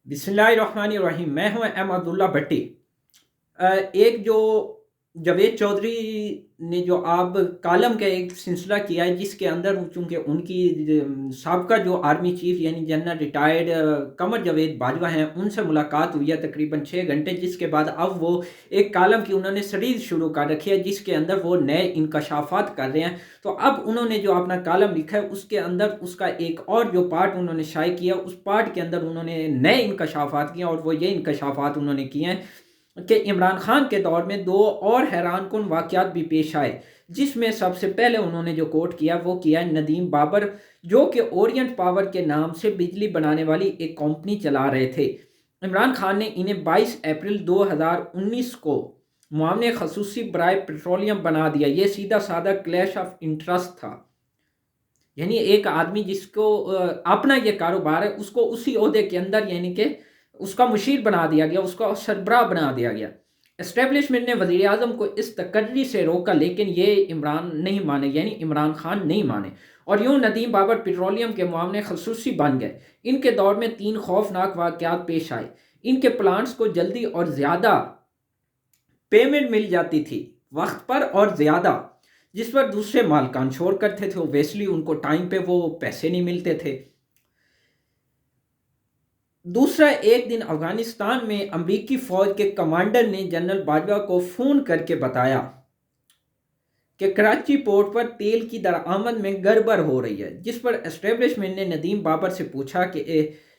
बिस्मिल्लाहिर्रहमानिर्रहीम। मैं हूं एम अब्दुल्ला भट्टी। एक जो जावेद चौधरी ने जो आप कॉलम का एक सिलसिला किया है, जिसके अंदर चूंकि उनकी साबका जो आर्मी चीफ यानी जनरल रिटायर्ड कमर जावेद बाजवा हैं, उनसे मुलाकात हुई है तकरीबन 6 घंटे, जिसके बाद अब वो एक कॉलम की उन्होंने सीरीज शुरू कर रखी है जिसके अंदर वो नए इंकशाफात कर रहे हैं। तो अब उन्होंने जो अपना कॉलम लिखा है उसके अंदर उसका एक और जो पार्ट उन्होंने शाये किया, उस पार्ट के अंदर उन्होंने नए इंकशाफात किए और वो ये इंकशाफात उन्होंने किए हैं कि इमरान खान के दौर में दो और हैरानकुन वाक़यात भी पेश आए, जिसमें सबसे पहले उन्होंने जो कोट किया वो किया नदीम बाबर, जो कि ओरिएंट पावर के नाम से बिजली बनाने वाली एक कंपनी चला रहे थे। इमरान खान ने इन्हें 22 अप्रैल 2019 को मामले खसूसी बराए पेट्रोलियम बना दिया। ये सीधा साधा क्लैश ऑफ इंटरेस्ट था, यानी एक आदमी जिसको अपना ये कारोबार है उसको उसी ओहदे के अंदर यानी कि उसका मुशीर बना दिया गया, उसका सरबराह बना दिया गया। एस्टेब्लिशमेंट ने वज़ीर आज़म को इस तकर्री से रोका, लेकिन ये इमरान नहीं माने, यानी इमरान खान नहीं माने, और यूं नदीम बाबर पेट्रोलियम के मामले खसूसी बन गए। इनके दौर में 3 खौफनाक वाक़यात पेश आए। इनके प्लांट्स को जल्दी और ज़्यादा पेमेंट मिल जाती थी, वक्त पर और ज़्यादा, जिस पर दूसरे मालकान शोर करते थे। ओबेसली उनको टाइम पे वो पैसे नहीं मिलते थे। दूसरा, एक दिन अफगानिस्तान में अमरीकी फ़ौज के कमांडर ने जनरल बाजवा को फ़ोन करके बताया कि कराची पोर्ट पर तेल की दरामद में गड़बड़ हो रही है, जिस पर एस्टेब्लिशमेंट ने नदीम बाबर से पूछा कि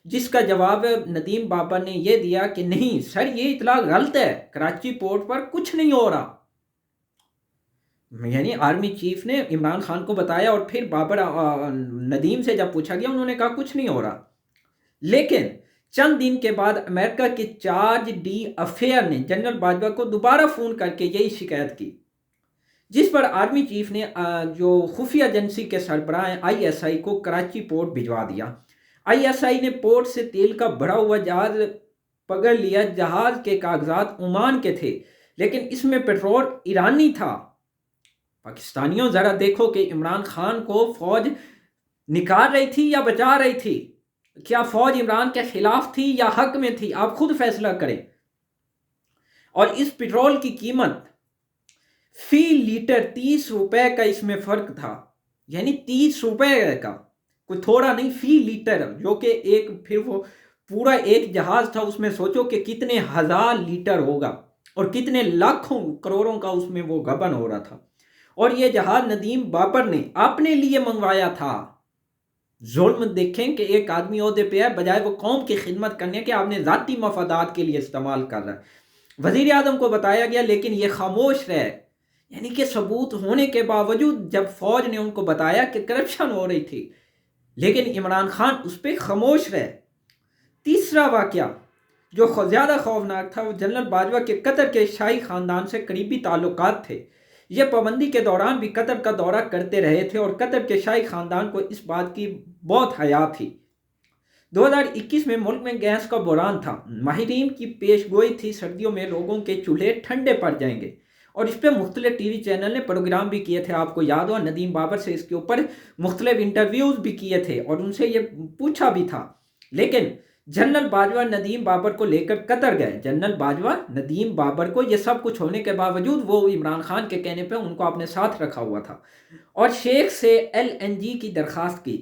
जिसका जवाब नदीम बाबर ने यह दिया कि नहीं सर, ये इतला गलत है, कराची पोर्ट पर कुछ नहीं हो रहा। यानी आर्मी चीफ ने इमरान खान को बताया और फिर बाबर नदीम से जब पूछा गया उन्होंने कहा कुछ नहीं हो रहा। लेकिन चंद दिन के बाद अमेरिका के चार्ज डी अफेयर ने जनरल बाजवा को दोबारा फ़ोन करके यही शिकायत की, जिस पर आर्मी चीफ ने जो खुफिया एजेंसी के सरबराह हैं आईएसआई को कराची पोर्ट भिजवा दिया। आईएसआई ने पोर्ट से तेल का भरा हुआ जहाज पकड़ लिया। जहाज के कागजात ओमान के थे, लेकिन इसमें पेट्रोल ईरानी था। पाकिस्तानियों ज़रा देखो कि इमरान खान को फ़ौज निकाल रही थी या बचा रही थी। क्या फ़ौज इमरान के खिलाफ थी या हक में थी? आप खुद फैसला करें। और इस पेट्रोल की कीमत फी लीटर 30 रुपए का इसमें फ़र्क था, यानी 30 रुपए का, कोई थोड़ा नहीं, फी लीटर, जो कि एक फिर वो पूरा एक जहाज़ था, उसमें सोचो कि कितने हज़ार लीटर होगा और कितने लाखों करोड़ों का उसमें वो गबन हो रहा था। और ये जहाज़ नदीम बाबर ने अपने लिए मंगवाया था। जुल्म देखें कि एक आदमी ओहदे पे है, बजाय वो कौम की खिदमत करने के आपने ज़ाती मफादात के लिए इस्तेमाल कर रहा है। वज़ीर आज़म को बताया गया, लेकिन ये खामोश रहे, यानी कि सबूत होने के बावजूद जब फ़ौज ने उनको बताया कि करप्शन हो रही थी, लेकिन इमरान खान उस पर खामोश रहे। तीसरा वाक़या जो ज़्यादा खौफनाक था, वो जनरल बाजवा के कतर के शाही ख़ानदान से करीबी ताल्लुकात थे। ये पाबंदी के दौरान भी कतर का दौरा करते रहे थे और कतर के शाही ख़ानदान को इस बात की बहुत हया थी। 2021 में मुल्क में गैस का बहरान था। माहिरीन की पेशगोई थी सर्दियों में लोगों के चूल्हे ठंडे पड़ जाएंगे, और इस पर मुख्तलिफ टीवी चैनल ने प्रोग्राम भी किए थे। आपको याद हो, नदीम बाबर से इसके ऊपर मुख्तलिफ इंटरव्यूज़ भी किए थे और उनसे ये पूछा भी था। लेकिन जनरल बाजवा नदीम बाबर को लेकर कतर गए। जनरल बाजवा नदीम बाबर को ये सब कुछ होने के बावजूद वो इमरान खान के कहने पे उनको अपने साथ रखा हुआ था और शेख से एलएनजी की दरख्वास्त की।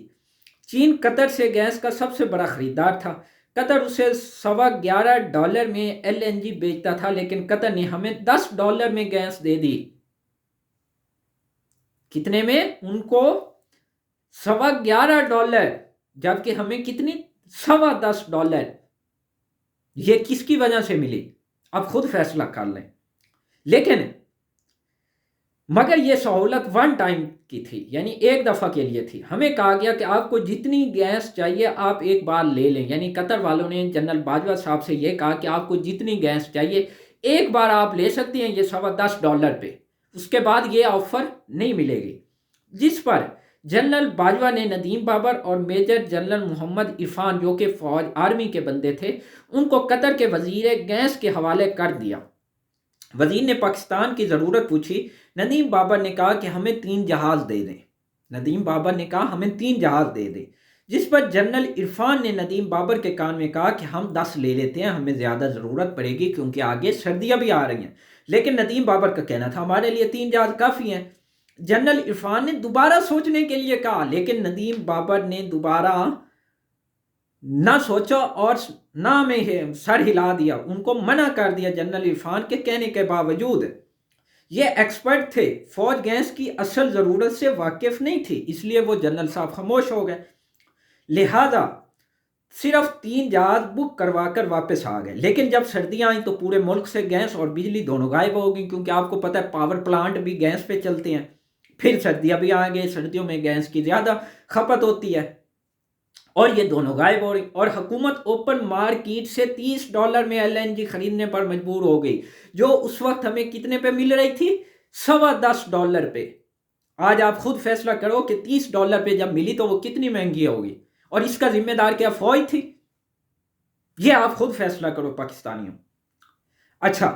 चीन कतर से गैस का सबसे बड़ा ख़रीदार था। कतर उसे $11.25 में एलएनजी बेचता था, लेकिन कतर ने हमें $10 में गैस दे दी। कितने में? उनको $11.25, जबकि हमें कितनी? $10.25। ये किसकी वजह से मिली? अब खुद फैसला कर लें। लेकिन मगर ये सहूलत वन टाइम की थी, यानी एक दफ़ा के लिए थी। हमें कहा गया कि आपको जितनी गैस चाहिए आप एक बार ले लें, यानी कतर वालों ने जनरल बाजवा साहब से ये कहा कि आपको जितनी गैस चाहिए एक बार आप ले सकती हैं, ये $10.25 पे, उसके बाद ये ऑफ़र नहीं मिलेगी। जिस पर जनरल बाजवा ने नदीम बाबर और मेजर जनरल मोहम्मद इरफान, जो कि फ़ौज आर्मी के बंदे थे, उनको कतर के वज़ीर गैस के हवाले कर दिया। वज़ीर ने पाकिस्तान की ज़रूरत पूछी। नदीम बाबर ने कहा कि हमें 3 जहाज़ दे दें। नदीम बाबर ने कहा हमें 3 जहाज़ दे दें। جس پر جنرل عرفان نے ندیم بابر کے کان میں کہا کہ ہم 10 لے لیتے ہیں، ہمیں زیادہ ضرورت پڑے گی کیونکہ آگے سردیاں بھی آ رہی ہیں۔ لیکن ندیم بابر کا کہنا تھا ہمارے لیے 3 جہاز کافی ہیں۔ جنرل عرفان نے دوبارہ سوچنے کے لیے کہا، لیکن ندیم بابر نے دوبارہ نہ سوچا اور نہ میں سر ہلا دیا، ان کو منع کر دیا جنرل عرفان کے کہنے کے باوجود۔ یہ ایکسپرٹ تھے، فوج گیس کی اصل ضرورت سے واقف نہیں تھی، اس لیے وہ جنرل صاحب خاموش ہو گئے، لہذا صرف 3 جہاز بک کروا کر واپس آ گئے۔ لیکن جب سردیاں آئیں تو پورے ملک سے گیس اور بجلی دونوں غائب ہو گئی، کیونکہ آپ کو پتہ ہے پاور پلانٹ بھی گیس پہ چلتے ہیں۔ پھر سردیاں بھی آ گئی، سردیوں میں گیس کی زیادہ کھپت ہوتی ہے اور یہ دونوں غائب ہو رہی، اور حکومت اوپن مارکیٹ سے $30 میں LNG خریدنے پر مجبور ہو گئی، جو اس وقت ہمیں کتنے پہ مل رہی تھی؟ $10.25 پہ۔ آج آپ خود فیصلہ کرو کہ $30 پہ جب ملی تو وہ کتنی مہنگی ہوگی، اور اس کا ذمہ دار کیا فوج تھی؟ یہ آپ خود فیصلہ کرو پاکستانیوں۔ اچھا،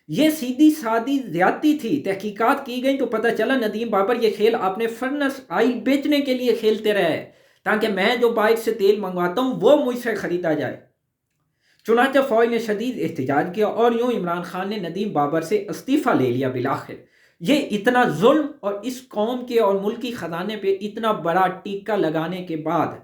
یہ سیدھی سادی زیادتی تھی، تحقیقات کی گئی تو پتہ چلا ندیم بابر یہ کھیل اپنے فرنس آئل بیچنے کے لیے کھیلتے رہے، تاکہ میں جو باہر سے تیل منگواتا ہوں وہ مجھ سے خریدا جائے۔ چنانچہ فوج نے شدید احتجاج کیا اور یوں عمران خان نے ندیم بابر سے استعفیٰ لے لیا بالآخر۔ یہ اتنا ظلم اور اس قوم کے اور ملکی خزانے پہ اتنا بڑا ٹیکہ لگانے کے بعد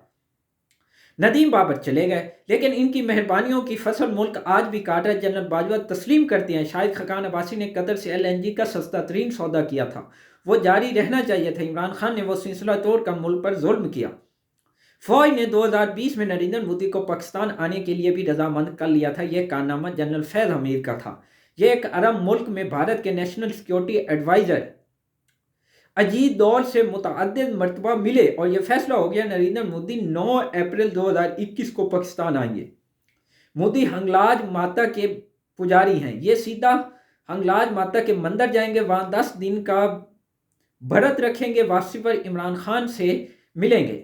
ندیم بابر چلے گئے، لیکن ان کی مہربانیوں کی فصل ملک آج بھی کاٹ رہا ہے۔ جنرل باجوہ تسلیم کرتے ہیں شاہد خاقان عباسی نے قطر سے LNG کا سستا ترین سودا کیا تھا، وہ جاری رہنا چاہیے تھا۔ عمران خان نے وہ سلسلہ توڑ کر ملک پر ظلم کیا۔ فوج نے 2020 میں نریندر مودی کو پاکستان آنے کے لیے بھی رضامند کر لیا تھا۔ یہ کارنامہ جنرل فیض حمید کا تھا۔ یہ ایک عرب ملک میں بھارت کے نیشنل سیکیورٹی ایڈوائزر اجیت دول سے متعدد مرتبہ ملے اور یہ فیصلہ ہو گیا نریندر مودی 9 اپریل 2021 کو پاکستان آئیں گے۔ مودی ہنگلاج ماتا کے پجاری ہیں، یہ سیدھا ہنگلاج ماتا کے مندر جائیں گے، وہاں 10 دن کا بھرت رکھیں گے، واپسی پر عمران خان سے ملیں گے،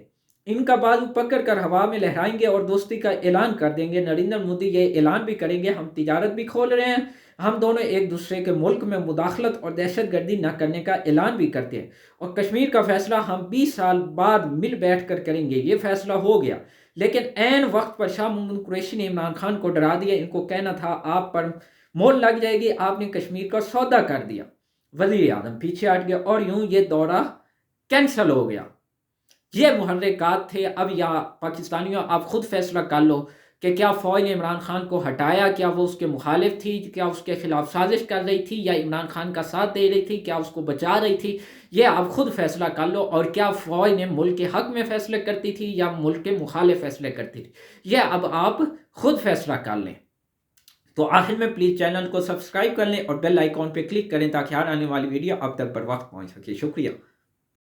ان کا بازو پکڑ کر ہوا میں لہرائیں گے اور دوستی کا اعلان کر دیں گے۔ نریندر مودی یہ اعلان بھی کریں گے ہم تجارت بھی کھول رہے ہیں، ہم دونوں ایک دوسرے کے ملک میں مداخلت اور دہشت گردی نہ کرنے کا اعلان بھی کرتے ہیں، اور کشمیر کا فیصلہ ہم 20 سال بعد مل بیٹھ کر کریں گے۔ یہ فیصلہ ہو گیا، لیکن عین وقت پر شاہ محمود قریشی نے عمران خان کو ڈرا دیا، ان کو کہنا تھا آپ پر مول لگ جائے گی، آپ نے کشمیر کا سودا کر دیا۔ وزیر اعظم پیچھے ہٹ گیا اور یوں یہ دورہ کینسل ہو گیا۔ یہ محرکات تھے۔ اب یا پاکستانیوں آپ خود فیصلہ کر لو کہ کیا فوج نے عمران خان کو ہٹایا، کیا وہ اس کے مخالف تھی، کیا اس کے خلاف سازش کر رہی تھی، یا عمران خان کا ساتھ دے رہی تھی، کیا اس کو بچا رہی تھی؟ یہ آپ خود فیصلہ کر لو۔ اور کیا فوج نے ملک کے حق میں فیصلے کرتی تھی یا ملک کے مخالف فیصلے کرتی تھی؟ یہ اب آپ خود فیصلہ کر لیں۔ تو آخر میں پلیز چینل کو سبسکرائب کر لیں اور بیل آئیکن پہ کلک کریں تاکہ ہر آنے والی ویڈیو آپ تک بر وقت پہنچ سکے۔ شکریہ۔